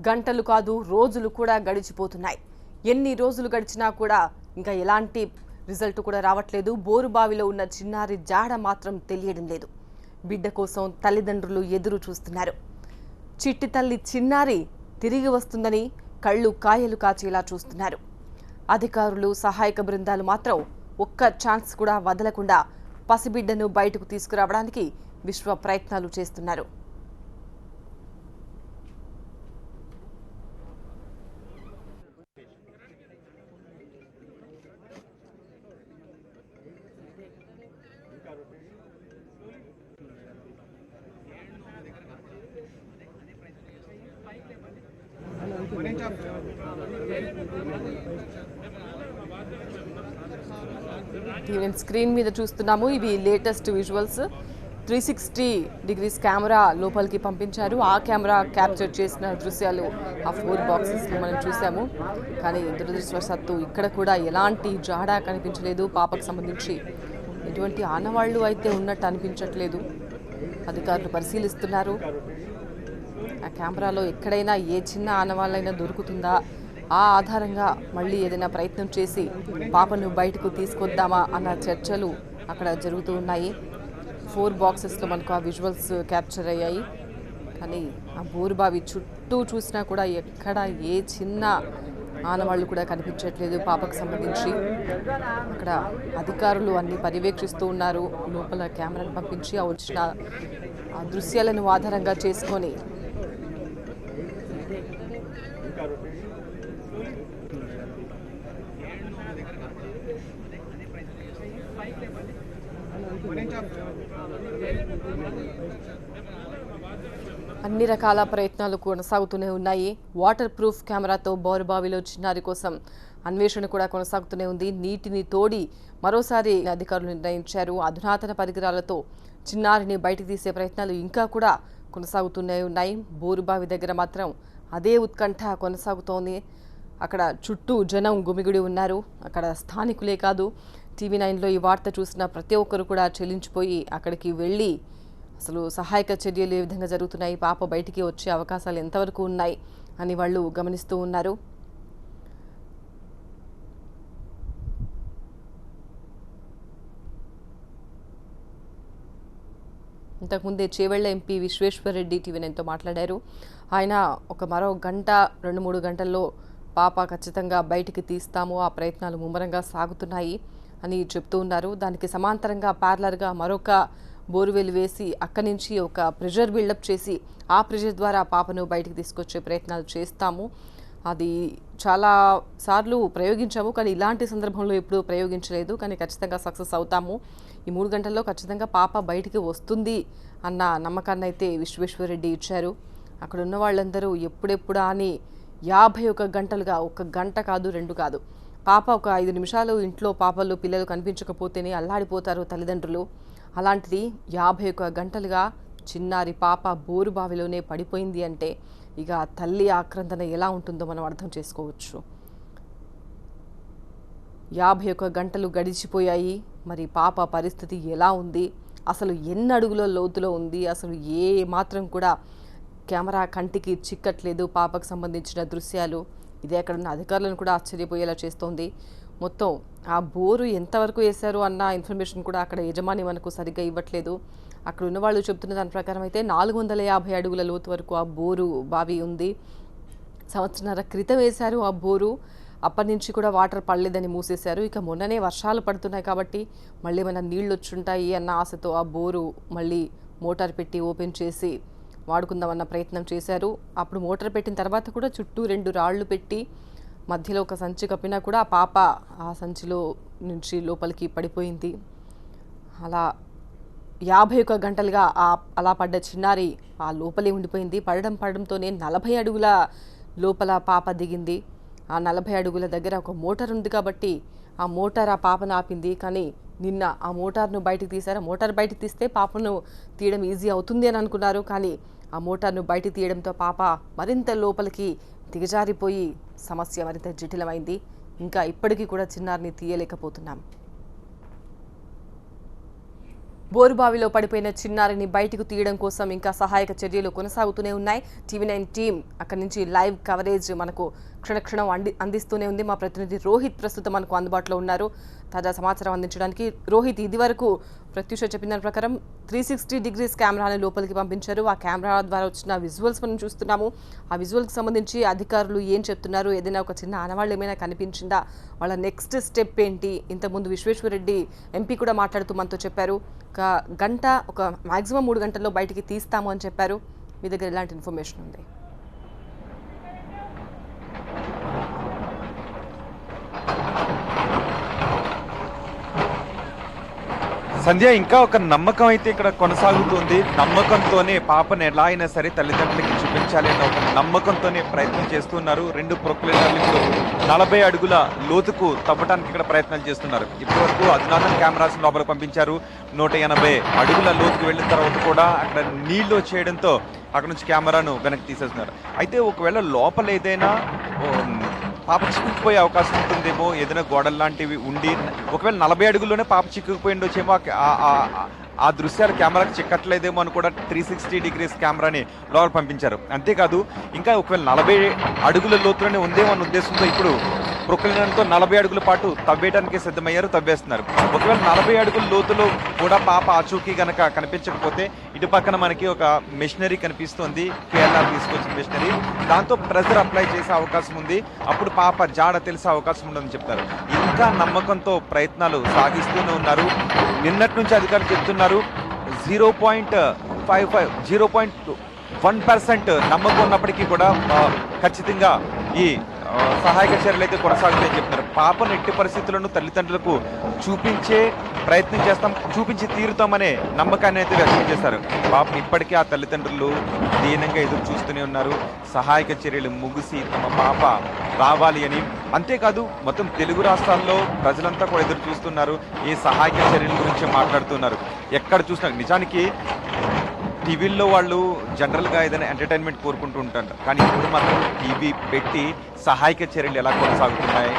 గంటలు కాదు రోజులు కూడా గడిచిపోతున్నాయి. ఎన్ని రోజులు గడిచినా కూడా ఇంకా ఎలాంటి రిజల్ట్ కూడా రావట్లేదు. బోరుబావిలో ఉన్న చిన్నారి జాడ మాత్రం తెలియడం లేదు. బిడ్డ కోసం తల్లిదండ్రులు ఎదురు చూస్తున్నారు. చిట్టి తల్లి చిన్నారి తిరిగి వస్తుందని కళ్ళు కాయలు కాచేలా చూస్తున్నారు. అధికారులు సహాయక బృందాలు మాత్రం ఒక్క ఛాన్స్ కూడా వదలకుండా పసిబిడ్డను బయటకు తీసుకురావడానికి విశ్వ ప్రయత్నాలు చేస్తున్నారు. స్క్రీన్ మీద చూస్తున్నాము. ఇవి లేటెస్ట్ విజువల్స్. 360 డిగ్రీస్ కెమెరా లోపలికి పంపించారు. ఆ కెమెరా క్యాప్చర్ చేసిన దృశ్యాలు ఆ 4 బాక్సెస్లో మనం చూసాము. కానీ దురదృష్టవశాత్తు ఇక్కడ కూడా ఎలాంటి జాడా కనిపించలేదు. పాపకు సంబంధించి ఎటువంటి ఆనవాళ్లు అయితే ఉన్నట్టు అనిపించట్లేదు. అధికారులు పరిశీలిస్తున్నారు. ఆ కెమెరాలో ఎక్కడైనా ఏ చిన్న ఆనవాళ్ళైనా దొరుకుతుందా, ఆ ఆధారంగా మళ్ళీ ఏదైనా ప్రయత్నం చేసి పాపను బయటకు తీసుకొద్దామా అన్న చర్చలు అక్కడ జరుగుతూ ఉన్నాయి. 4 బాక్సెస్లో మనకు ఆ విజువల్స్ క్యాప్చర్ అయ్యాయి. కానీ ఆ బోరుబావి చుట్టూ చూసినా కూడా ఎక్కడ ఏ చిన్న ఆనవాళ్ళు కూడా కనిపించట్లేదు పాపకు సంబంధించి. అక్కడ అధికారులు అన్ని పర్యవేక్షిస్తూ ఉన్నారు. లోపల కెమెరాను పంపించి ఆ వచ్చిన ఆ దృశ్యాలను ఆధారంగా చేసుకొని అన్ని రకాల ప్రయత్నాలు కొనసాగుతూనే ఉన్నాయి. వాటర్ ప్రూఫ్ కెమెరాతో బోరుబావిలో చిన్నారి కోసం అన్వేషణ కూడా కొనసాగుతూనే ఉంది. నీటిని తోడి మరోసారి అధికారులు నిర్ణయించారు. అధునాతన పరికరాలతో చిన్నారిని బయటకు తీసే ప్రయత్నాలు ఇంకా కూడా కొనసాగుతూనే ఉన్నాయి. బోరుబావి దగ్గర మాత్రం అదే ఉత్కంఠ కొనసాగుతోంది. అక్కడ చుట్టూ జనం గుమిగుడి ఉన్నారు. అక్కడ స్థానికులే కాదు, TV9లో ఈ వార్త చూసిన ప్రతి ఒక్కరు కూడా చెల్లించిపోయి అక్కడికి వెళ్ళి అసలు సహాయక చర్యలు ఏ విధంగా జరుగుతున్నాయి, పాప బయటికి వచ్చే అవకాశాలు ఎంతవరకు ఉన్నాయి అని వాళ్ళు గమనిస్తూ ఉన్నారు. ఇంతకుముందే చేవెళ్ల ఎంపీ విశ్వేశ్వరరెడ్డి TV9తో మాట్లాడారు. ఆయన మరో గంట 2-3 గంటల్లో పాప ఖచ్చితంగా బయటికి తీస్తాము, ఆ ప్రయత్నాలు ముమ్మరంగా సాగుతున్నాయి అని చెప్తూ ఉన్నారు. దానికి సమాంతరంగా ప్యారలర్గా మరొక బోరువెలు వేసి అక్కడి నుంచి ఒక ప్రెషర్ బిల్డప్ చేసి ఆ ప్రెషర్ ద్వారా పాపను బయటికి తీసుకొచ్చే ప్రయత్నాలు చేస్తాము. అది చాలా సార్లు ప్రయోగించాము, కానీ ఇలాంటి సందర్భంలో ఎప్పుడూ ప్రయోగించలేదు. కానీ ఖచ్చితంగా సక్సెస్ అవుతాము. ఈ 3 గంటల్లో ఖచ్చితంగా పాప బయటికి వస్తుంది అన్న నమ్మకాన్ని అయితే విశ్వేశ్వరరెడ్డి ఇచ్చారు. అక్కడ ఉన్న వాళ్ళందరూ ఎప్పుడెప్పుడా అని 51 గంటలుగా, 1 గంట కాదు 2 కాదు, పాప ఒక 5 నిమిషాలు ఇంట్లో పిల్లలు కనిపించకపోతేనే అల్లాడిపోతారు తల్లిదండ్రులు. అలాంటిది 51 గంటలుగా చిన్నారి పాప బోరుబావిలోనే పడిపోయింది అంటే ఇక తల్లి ఆక్రందన ఎలా ఉంటుందో మనం అర్థం చేసుకోవచ్చు. 51 గంటలు గడిచిపోయాయి. మరి పాప పరిస్థితి ఎలా ఉంది, అసలు ఎన్ని అడుగుల లోతులో ఉంది, అసలు ఏ మాత్రం కూడా కెమెరా కంటికి చిక్కట్లేదు పాపకు సంబంధించిన దృశ్యాలు. ఇదే అక్కడ ఉన్న అధికారులను కూడా ఆశ్చర్యపోయేలా చేస్తోంది. మొత్తం ఆ బోరు ఎంతవరకు వేశారు అన్న ఇన్ఫర్మేషన్ కూడా అక్కడ యజమాని మనకు సరిగ్గా ఇవ్వట్లేదు. అక్కడ ఉన్న వాళ్ళు చెప్తున్న దాని ప్రకారం అయితే 450 అడుగుల లోతు వరకు ఆ బోరు బావి ఉంది. సంవత్సరాల క్రితం వేశారు ఆ బోరు. అప్పటి నుంచి కూడా వాటర్ పడలేదని మూసేశారు. ఇక మొన్ననే వర్షాలు పడుతున్నాయి కాబట్టి మళ్ళీ మన నీళ్ళు వచ్చుంటాయి అన్న ఆశతో ఆ బోరు మళ్ళీ మోటార్ పెట్టి ఓపెన్ చేసి వాడుకుందామన్న ప్రయత్నం చేశారు. అప్పుడు మోటార్ పెట్టిన తర్వాత కూడా చుట్టూ 2 రాళ్లు పెట్టి మధ్యలో ఒక సంచి కప్పినా కూడా ఆ పాప ఆ సంచిలో నుంచి లోపలికి పడిపోయింది. అలా 51 గంటలుగా అలా పడ్డ చిన్నారి ఆ లోపలే ఉండిపోయింది. పడడంతోనే 40 అడుగుల లోపల పాప దిగింది. ఆ 40 అడుగుల దగ్గర ఒక మోటార్ ఉంది కాబట్టి ఆ మోటార్ ఆ పాపను ఆపింది. కానీ నిన్న ఆ మోటార్ను బయటకు తీశారు. మోటార్ బయటకు తీస్తే పాపను తీయడం ఈజీ అవుతుంది అని అనుకున్నారు. కానీ ఆ మోటార్ను బయటకు తీయడంతో పాప మరింత లోపలికి దిగజారిపోయి సమస్య మరింత జటిలమైంది. ఇంకా ఇప్పటికీ కూడా చిన్నారిని తీయలేకపోతున్నాం. బోరుబావిలో పడిపోయిన చిన్నారిని బయటకు తీయడం కోసం ఇంకా సహాయక చర్యలు కొనసాగుతూనే ఉన్నాయి. టీవీ9 టీం అక్కడి నుంచి లైవ్ కవరేజ్ మనకు క్షణక్షణం అందిస్తూనే ఉంది. మా ప్రతినిధి రోహిత్ ప్రస్తుతం మనకు అందుబాటులో ఉన్నారు తాజా సమాచారం అందించడానికి. రోహిత్, ఇది వరకు ప్రత్యూష చెప్పిన దాని ప్రకారం 360 డిగ్రీస్ కెమెరాని లోపలికి పంపించారు. ఆ కెమెరా ద్వారా వచ్చిన విజువల్స్ మనం చూస్తున్నాము. ఆ విజువల్కి సంబంధించి అధికారులు ఏం చెప్తున్నారు? ఏదైనా ఒక చిన్న ఆనవాళ్ళు ఏమైనా కనిపించిందా? వాళ్ళ నెక్స్ట్ స్టెప్ ఏంటి? ఇంతకుముందు విశ్వేశ్వరరెడ్డి ఎంపీ కూడా మాట్లాడుతూ మనతో చెప్పారు ఒక మాక్సిమం 3 గంటల్లో బయటికి తీస్తాము అని చెప్పారు. మీ దగ్గర ఎలాంటి ఇన్ఫర్మేషన్ ఉంది? సంధ్య, ఇంకా ఒక నమ్మకం అయితే ఇక్కడ కొనసాగుతుంది. నమ్మకంతోనే పాపను ఎలా అయినా సరే తల్లిదండ్రులకి చూపించాలి అన్న ఒక నమ్మకంతోనే ప్రయత్నం చేస్తున్నారు. 2 ప్రొక్లైనర్లు ఇప్పుడు 40 అడుగుల లోతుకు తవ్వడానికి ఇక్కడ ప్రయత్నాలు చేస్తున్నారు. ఇప్పటివరకు అధునాతన కెమెరాస్ లోపల పంపించారు. 180 అడుగుల లోతుకు వెళ్ళిన తర్వాత కూడా అక్కడ నీళ్లు వచ్చేయడంతో అక్కడ నుంచి కెమెరాను వెనక్కి తీసేస్తున్నారు. అయితే ఒకవేళ లోపల ఏదైనా పాప చిక్కుకుపోయే అవకాశం ఉంటుందేమో, ఏదైనా గోడలు లాంటివి ఉండి ఒకవేళ 40 అడుగుల్లోనే పాప చిక్కుకుపోయి ఉండొచ్చేమో, ఆ దృశ్యాలు కెమెరాకి చిక్కట్లేదేమో అని కూడా 360 డిగ్రీస్ కెమెరాని లోపల పంపించారు. అంతేకాదు ఇంకా ఒకవేళ 40 అడుగుల లోతులోనే ఉందేమో అన్న ఉద్దేశంతో ఇప్పుడు ప్రొక్లైనర్తో 40 అడుగుల పాటు తవ్వేయడానికి సిద్ధమయ్యారు, తవ్వేస్తున్నారు. ఒకవేళ 40 అడుగుల లోతులో కూడా పాప ఆచూకీ గనక కనిపించకపోతే ఇటు పక్కన మనకి ఒక మెషినరీ కనిపిస్తుంది, కేరళ తీసుకొచ్చిన మెషినరీ. దాంతో ప్రెజర్ అప్లై చేసే అవకాశం ఉంది. అప్పుడు పాప జాడ తెలిసే అవకాశం ఉండదని చెప్తారు. ఇంకా నమ్మకంతో ప్రయత్నాలు సాగిస్తూనే ఉన్నారు. నిన్నటి నుంచి అధికారులు చెప్తున్నారు 0.1% నమ్మకం ఉన్నప్పటికీ కూడా ఖచ్చితంగా ఈ సహాయక చర్యలు అయితే కొనసాగుతాయని చెప్తున్నారు. పాపను ఎట్టి పరిస్థితులను తల్లిదండ్రులకు చూపించే ప్రయత్నం చేస్తాం, చూపించి తీరుతామనే నమ్మకాన్ని అయితే వ్యక్తం చేశారు. పాపను ఇప్పటికీ ఆ తల్లిదండ్రులు దీనంగా ఎదురు చూస్తూనే ఉన్నారు. సహాయక చర్యలు ముగిసి తమ పాప రావాలి అని. అంతేకాదు మొత్తం తెలుగు రాష్ట్రాల్లో ప్రజలంతా కూడా ఎదురు చూస్తున్నారు. ఈ సహాయక చర్యల గురించి మాట్లాడుతున్నారు. ఎక్కడ చూసినా నిజానికి టీవీల్లో వాళ్ళు జనరల్గా ఏదైనా ఎంటర్టైన్మెంట్ కోరుకుంటూ ఉంటారు, కానీ ఇప్పుడు మాత్రం టీవీ పెట్టి సహాయక చర్యలు ఎలా కొనసాగుతున్నాయి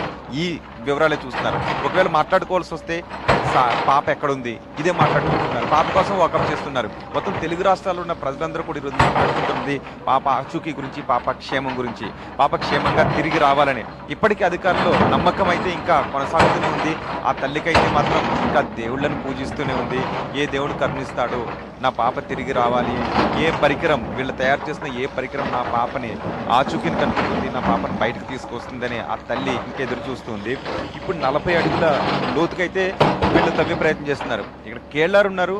ఈ వివరాలే చూస్తున్నారు. ఒకవేళ మాట్లాడుకోవాల్సి వస్తే పాప ఎక్కడుంది ఇదే మాట్లాడుకుంటున్నారు. పాప కోసం వాకప్ చేస్తున్నారు. మొత్తం తెలుగు రాష్ట్రాల్లో ఉన్న ప్రజలందరూ కూడా ఈరోజు మాట్లాడుకుంటుంది పాప ఆచూకీ గురించి, పాప క్షేమం గురించి, పాప క్షేమంగా తిరిగి రావాలని. ఇప్పటికీ అధికారులు నమ్మకం అయితే ఇంకా కొనసాగుతూనే ఉంది. ఆ తల్లికైతే మాత్రం ఇంకా దేవుళ్ళను పూజిస్తూనే ఉంది. ఏ దేవుడు కరుణిస్తాడో నా పాప తిరిగి రావాలి, ఏ పరికరం వీళ్ళు తయారు చేసిన ఏ పరికరం నా పాపని ఆచూకీని కనుక్కుంటుంది, నా పాపని బయటకు తీసుకొస్తుందని ఆ తల్లి ఇంకెదురు చూస్తుంది. ఇప్పుడు 40 అడుగుల లోతుకైతే వీళ్ళు తవ్వే ప్రయత్నం చేస్తున్నారు. ఇక్కడ కేళ్ళారు ఉన్నారు,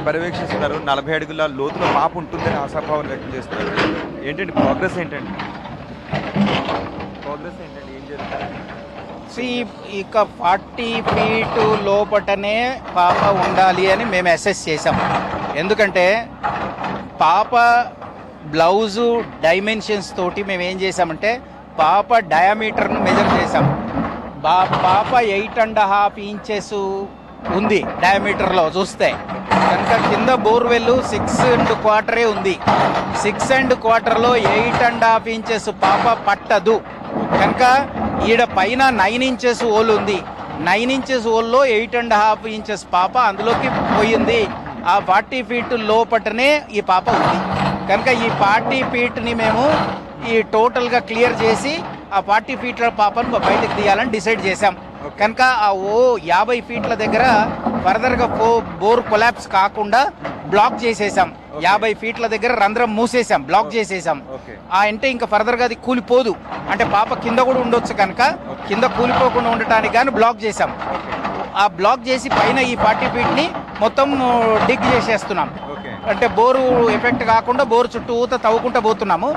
పర్యవేక్షిస్తున్నారు. 40 అడుగుల లోతులో పాప ఉంటుందని ఆశాభావం వ్యక్తం చేస్తున్నారు. ఏంటండి ప్రోగ్రెస్ ఏంటండి? ఏం జరుగుతుంది? ఇక 40 ఫీట్ లోపటనే పాప ఉండాలి అని మేము అసెస్ చేసాం. ఎందుకంటే పాప బ్లౌజు డైమెన్షన్స్ తోటి మేము ఏం చేసామంటే పాప డయామీటర్ను మెజర్ చేసాం. పాప 8.5 ఇంచెస్ ఉంది డయామీటర్లో చూస్తే. కనుక కింద బోర్వెల్ 6.25 ఉంది. 6.25లో 8.5 ఇంచెస్ పాప పట్టదు. కనుక ఈడ పైన 9 ఇంచెస్ హోల్ ఉంది. 9 ఇంచెస్ హోల్లో 8.5 ఇంచెస్ పాప అందులోకి పోయింది. ఆ 40 ఫీట్ లోపటనే ఈ పాప ఉంది. కనుక ఈ 40 ఫీట్ని మేము ఈ టోటల్గా క్లియర్ చేసి ఆ 40 ఫీట్ల పాపను బయటకు తీయాలని డిసైడ్ చేశాం. కనుక ఆ 50 ఫీట్ల దగ్గర ఫర్దర్గా బోర్ కొలాప్స్ కాకుండా బ్లాక్ చేసేసాం. 50 ఫీట్ల దగ్గర రంధ్రం మూసేసాం, బ్లాక్ చేసేసాం. అంటే ఇంకా ఫర్దర్గా అది కూలిపోదు. అంటే పాప కింద కూడా ఉండొచ్చు కనుక కింద కూలిపోకుండా ఉండటానికి కానీ బ్లాక్ చేసాం. ఆ బ్లాక్ చేసి పైన ఈ 40 ఫీట్ని మొత్తం డిగ్ చేసేస్తున్నాం. అంటే బోరు ఎఫెక్ట్ కాకుండా బోరు చుట్టూతో తవ్వుకుంటూ పోతున్నాము.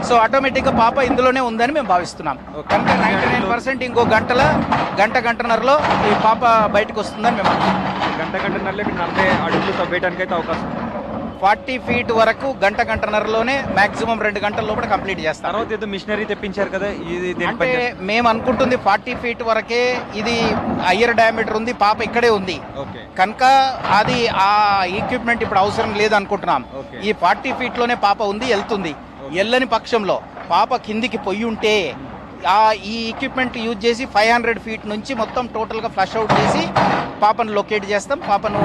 సో ఆటోమేటిక్గా పాప ఇందులోనే ఉందని మేము భావిస్తున్నాం. కనుక 99% ఇంకో గంటన్నరలో ఈ పాప బయటకు వస్తుందని మేము గంటన్నరలో 40 అడుగులు తవ్వేయడానికి అయితే అవకాశం. 40 ఫీట్ వరకు గంటన్నరలోనే మాక్సిమం 2 గంటల లోపల కంప్లీట్ చేస్తాం. తర్వాత ఏదో మిషనరీ తెప్పించారు కదా, అంటే మేము అనుకుంటుంది 40 ఫీట్ వరకే ఇది హయ్యర్ డయామీటర్ ఉంది, పాప ఇక్కడే ఉంది. కనుక అది ఆ ఎక్విప్మెంట్ ఇప్పుడు అవసరం లేదు అనుకుంటున్నాం. ఈ 40 ఫీట్లోనే పాప ఉంది, వెళ్తుంది. వెళ్ళని పక్షంలో పాప కిందికి పొయ్యి ఉంటే ఈ ఎక్విప్మెంట్ యూజ్ చేసి 500 ఫీట్ నుంచి మొత్తం టోటల్గా ఫ్లష్ అవుట్ చేసి పాపను లొకేట్ చేస్తాం. పాపను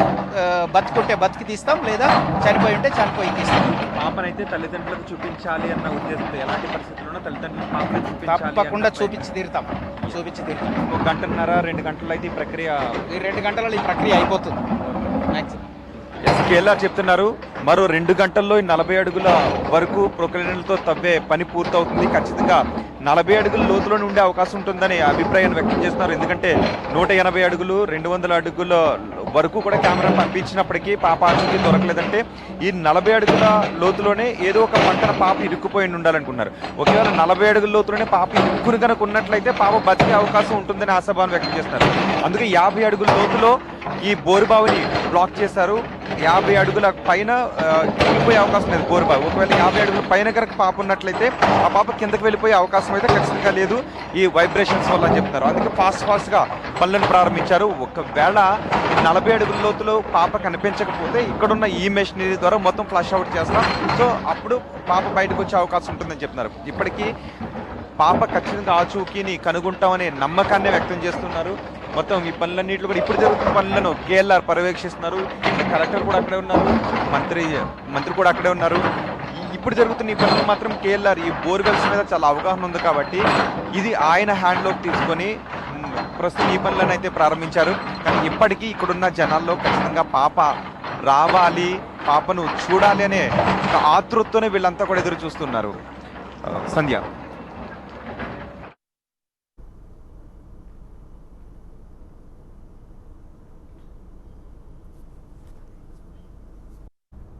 బతుకుంటే బతికి తీస్తాం, లేదా చనిపోయి ఉంటే చనిపోయి తీస్తాం. పాపనైతే తల్లిదండ్రులకు చూపించాలి అన్న ఉద్దేశంతో ఎలాంటి పరిస్థితుల్లోనూ తల్లిదండ్రులకు పాపను తప్పకుండా చూపించి తీరుతాం. ఒక గంటన్నర 2 గంటల్లో అయితే ఈ ప్రక్రియ ఈ 2 గంటలలో ఈ ప్రక్రియ అయిపోతుంది మ్యాక్సిమం. కేఎల్ఆర్ చెప్తున్నారు మరో 2 గంటల్లో 40 అడుగుల వరకు ప్రొక్లైనర్లతో తవ్వే పని పూర్తవుతుంది. ఖచ్చితంగా 40 అడుగుల లోతులోనే ఉండే అవకాశం ఉంటుందని అభిప్రాయాన్ని వ్యక్తం చేస్తున్నారు. ఎందుకంటే 180 అడుగులు 200 అడుగుల వరకు కూడా కెమెరా పంపించినప్పటికీ పాప ఆచూకీ దొరకలేదంటే ఈ 40 అడుగుల లోతులోనే ఏదో ఒక పంటన పాప ఇరుక్కుపోయి ఉండాలనుకున్నారు. ఒకవేళ 40 అడుగుల లోతులోనే పాప ఇరుక్కుని కనుక ఉన్నట్లయితే పాప బతికే అవకాశం ఉంటుందని ఆశాభావం వ్యక్తం చేస్తున్నారు. అందుకే 50 అడుగుల లోతులో ఈ బోరుబావిని బ్లాక్ చేశారు. 50 అడుగుల పైన వెళ్ళిపోయే అవకాశం లేదు బోరుబావి. ఒకవేళ 50 అడుగుల పైన కనుక పాప ఉన్నట్లయితే ఆ పాప కిందకి వెళ్ళిపోయే అవకాశం అయితే ఖచ్చితంగా లేదు ఈ వైబ్రేషన్స్ వల్ల అని చెప్తున్నారు. అందుకే ఫాస్ట్గా పనులను ప్రారంభించారు. ఒకవేళ 40 అడుగుల లోతులో పాప కనిపించకపోతే ఇక్కడున్న ఈ మెషినరీ ద్వారా మొత్తం ఫ్లష్ అవుట్ చేస్తాం. సో అప్పుడు పాప బయటకు వచ్చే అవకాశం ఉంటుందని చెప్తున్నారు. ఇప్పటికీ పాప ఖచ్చితంగా ఆచూకీని కనుగొంటామనే నమ్మకాన్ని వ్యక్తం చేస్తున్నారు. మొత్తం ఈ పనులన్నింటిలో కూడా ఇప్పుడు జరుగుతున్న పనులను కేఎల్ఆర్ పర్యవేక్షిస్తున్నారు. కలెక్టర్ కూడా అక్కడే ఉన్నారు, మంత్రి కూడా అక్కడే ఉన్నారు. ఇప్పుడు జరుగుతున్న ఈ పనులు మాత్రం కేఎల్ఆర్ ఈ బోర్వెల్స్ మీద చాలా అవగాహన ఉంది కాబట్టి ఇది ఆయన హ్యాండ్లోకి తీసుకొని ప్రస్తుతం ఈ పనులను అయితే ప్రారంభించారు. కానీ ఇప్పటికీ ఇక్కడున్న జనాల్లో ఖచ్చితంగా పాప రావాలి, పాపను చూడాలి అనే ఒక ఆతృతతోనే వీళ్ళంతా కూడా ఎదురు చూస్తున్నారు. సంధ్య,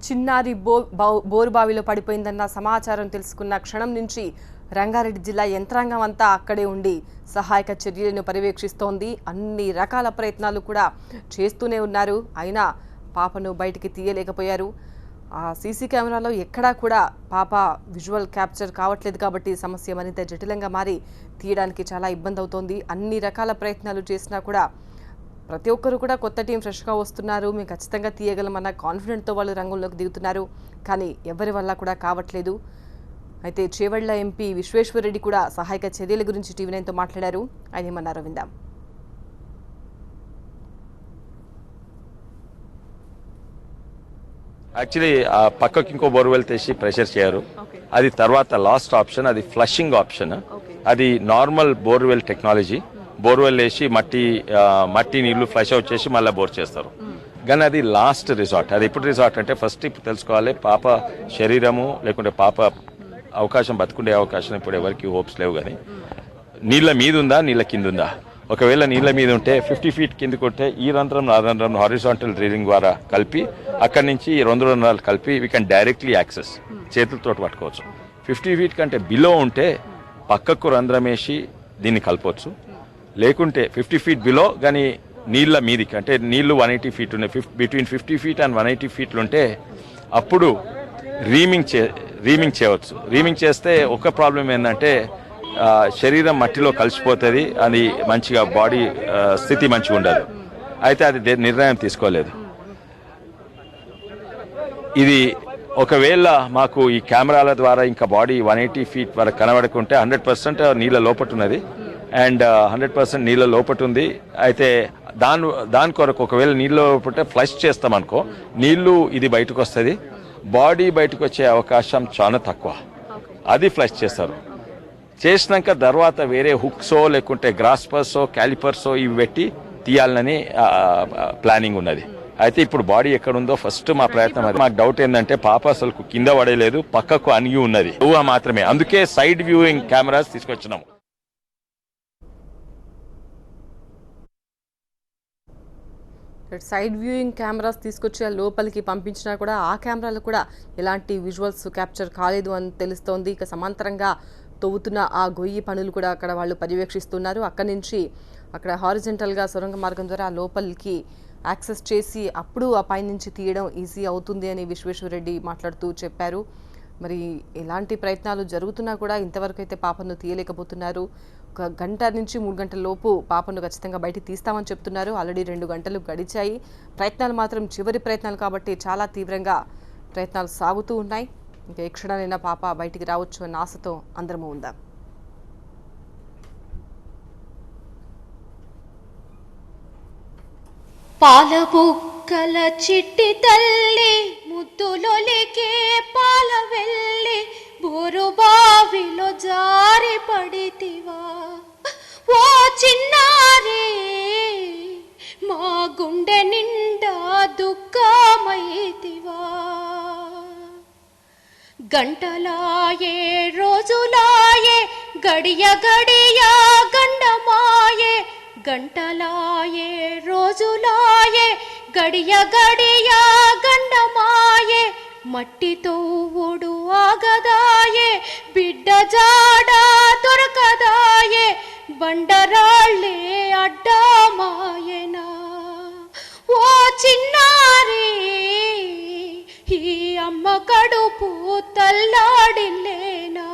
చిన్నారి బోరుబావిలో పడిపోయిందన్న సమాచారం తెలుసుకున్న క్షణం నుంచి రంగారెడ్డి జిల్లా యంత్రాంగం అంతా అక్కడే ఉండి సహాయక చర్యలను పర్యవేక్షిస్తోంది. అన్ని రకాల ప్రయత్నాలు కూడా చేస్తూనే ఉన్నారు. అయినా పాపను బయటికి తీయలేకపోయారు. ఆ సీసీ కెమెరాలో ఎక్కడా కూడా పాప విజువల్ క్యాప్చర్ కావట్లేదు కాబట్టి సమస్య మరింత జటిలంగా మారి తీయడానికి చాలా ఇబ్బంది అవుతోంది. అన్ని రకాల ప్రయత్నాలు చేసినా కూడా ప్రతి ఒక్కరు కూడా కొత్త టీం ఫ్రెష్గా వస్తున్నారు, మేము ఖచ్చితంగా తీయగలమన్న కాన్ఫిడెంట్తో వాళ్ళు రంగంలోకి దిగుతున్నారు. కానీ ఎవరి వల్ల కూడా కావట్లేదు. అయితే చేవెళ్ల ఎంపీ విశ్వేశ్వరరెడ్డి కూడా సహాయక చర్యల గురించి టీవీ9తో మాట్లాడారు. ఆయన ఏమన్నారో విందాం. యాక్చువల్లీ ఆ పక్కకి ఇంకో బోర్వెల్ తెచ్చి ప్రెషర్ చేయరు. అది తర్వాత లాస్ట్ ఆప్షన్, అది ఫ్లషింగ్ ఆప్షన్. అది నార్మల్ బోర్వెల్ టెక్నాలజీ. బోర్వెల్ వేసి మట్టి నీళ్లు ఫ్లష్ అవుట్ చేసి మళ్ళీ బోర్ చేస్తారు. కానీ అది లాస్ట్ రిసార్ట్. అది ఎప్పుడు రిసార్ట్ అంటే ఇప్పుడు తెలుసుకోవాలి పాప శరీరము లేకుంటే పాప అవకాశం బతుకుండే అవకాశం ఇప్పుడు ఎవరికి హోప్స్ లేవు. కానీ నీళ్ళ మీద ఉందా నీళ్ళ కింద ఉందా? ఒకవేళ నీళ్ళ మీద ఉంటే 50 ఫీట్ కిందకి ఉంటే ఈ రంధ్రం ఆ రంధ్రం హారిజాంటల్ డ్రిల్లింగ్ ద్వారా కలిపి అక్కడి నుంచి 2 రంధ్రాలు కలిపి వీ కెన్ డైరెక్ట్లీ యాక్సెస్ చేతులతో పట్టుకోవచ్చు. 50 ఫీట్ కంటే బిలో ఉంటే పక్కకు రంధ్రం వేసి దీన్ని కలపవచ్చు. లేకుంటే 50 ఫీట్ బిలో కానీ నీళ్ళ మీదికి అంటే నీళ్లు 180 ఫీట్ ఉన్నాయి, బిట్వీన్ 50 ఫీట్ అండ్ 180 ఫీట్లు ఉంటే అప్పుడు రీమింగ్ చేయవచ్చు. రీమింగ్ చేస్తే ఒక ప్రాబ్లం ఏంటంటే శరీరం మట్టిలో కలిసిపోతుంది, అది మంచిగా బాడీ స్థితి మంచిగా ఉండదు. అయితే అది నిర్ణయం తీసుకోలేదు. ఇది ఒకవేళ మాకు ఈ కెమెరాల ద్వారా ఇంకా బాడీ 180 ఫీట్ వరకు కనబడుకుంటే 100% నీళ్ళ లోపట ఉన్నది అండ్ 100% నీళ్ళ లోపట ఉంది. అయితే దాని కొరకు ఒకవేళ నీళ్ళ లోపట ఫ్లష్ చేస్తామనుకో నీళ్లు ఇది బయటకు వస్తుంది, బాడీ బయటకు వచ్చే అవకాశం చాలా తక్కువ. అది ఫ్లష్ చేస్తారు. చేసినాక తర్వాత వేరే హుక్సో లేకుంటే గ్రాస్పర్సో క్యాలిపర్సో ఇవి పెట్టి తీయాలని ప్లానింగ్ ఉన్నది. అయితే ఇప్పుడు బాడీ ఎక్కడుందో ఫస్ట్ మా ప్రయత్నం అది. మాకు డౌట్ ఏంటంటే పాప అసలు కింద పడలేదు, పక్కకు అణిగి ఉన్నది ఊహ మాత్రమే. అందుకే సైడ్ వ్యూయింగ్ కెమెరాస్ తీసుకొచ్చినాము. సైడ్ వ్యూయింగ్ కెమెరాస్ తీసుకొచ్చి లోపలికి పంపించినా కూడా ఆ కెమెరాలు కూడా ఎలాంటి విజువల్స్ క్యాప్చర్ కాలేదు అని తెలుస్తోంది. ఇక సమాంతరంగా తవ్వుతున్న ఆ గొయ్యి పనులు కూడా అక్కడ వాళ్ళు పర్యవేక్షిస్తున్నారు. అక్కడి నుంచి అక్కడ హారిజెంటల్గా సొరంగ మార్గం ద్వారా లోపలికి యాక్సెస్ చేసి అప్పుడు ఆ పైనుంచి తీయడం ఈజీ అవుతుంది అని విశ్వేశ్వరరెడ్డి మాట్లాడుతూ చెప్పారు. మరి ఎలాంటి ప్రయత్నాలు జరుగుతున్నా కూడా ఇంతవరకు అయితే పాపను తీయలేకపోతున్నారు. 1 గంట నుంచి 3 గంటల లోపు పాపను ఖచ్చితంగా బయటికి తీస్తామని చెప్తున్నారు. ఆల్రెడీ 2 గంటలు గడిచాయి. ప్రయత్నాలు మాత్రం చివరి ప్రయత్నాలు కాబట్టి చాలా తీవ్రంగా ప్రయత్నాలు సాగుతూ ఉన్నాయి. ఇంకా ఏ క్షణాలైనా పాప బయటికి రావచ్చు అన్న ఆశతో అందరము ఉందాం. పాల బుక్కల చిట్టి తల్లి ముద్దులొలికే పాల వెళ్ళి బోరు బావిలో జారి పడితివా ఓ చిన్నారే మా గుండె నిండా దుఃఖమైతివా గంటలాయే రోజులాయే గడియ గడియ గండమాయే గంటలాయే రోజులాయే గడియ గడియ గండమాయే మట్టితో ఊడు ఆగదాయే బిడ్డ జాడ దొరకదాయే బండరాళ్ళే అడ్డమాయనా ఓ చిన్నారి ఈ అమ్మ కడుపు తల్లాడిల్లేనా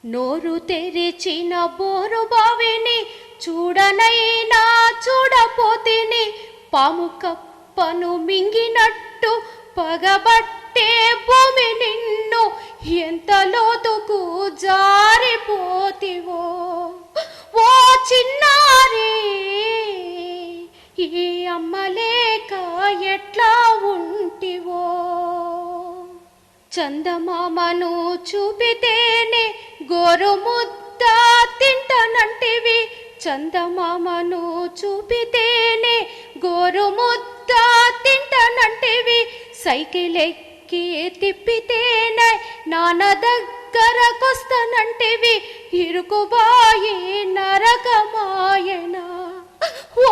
నోరు తెరిచిన బోరు బావిని చూడనైనా చూడపోతిని పాము కప్పను మింగినట్టు పగబట్టే భూమి నిన్ను ఎంత లోతుకు జారిపోతివో ఓ చిన్నారి ఈ అమ్మలేక ఎట్లా ఉంటివో చందమామను చూపితేనే గోరు ముద్ద తింటనంటివి చందమామను చూపితేనే గోరు ముద్ద తింటనంటివి సైకిల్ ఎక్కి తిప్పితేనే నాన్న దగ్గరకొస్తానంటివి ఇరుకుబాయి నరకమాయనా ఓ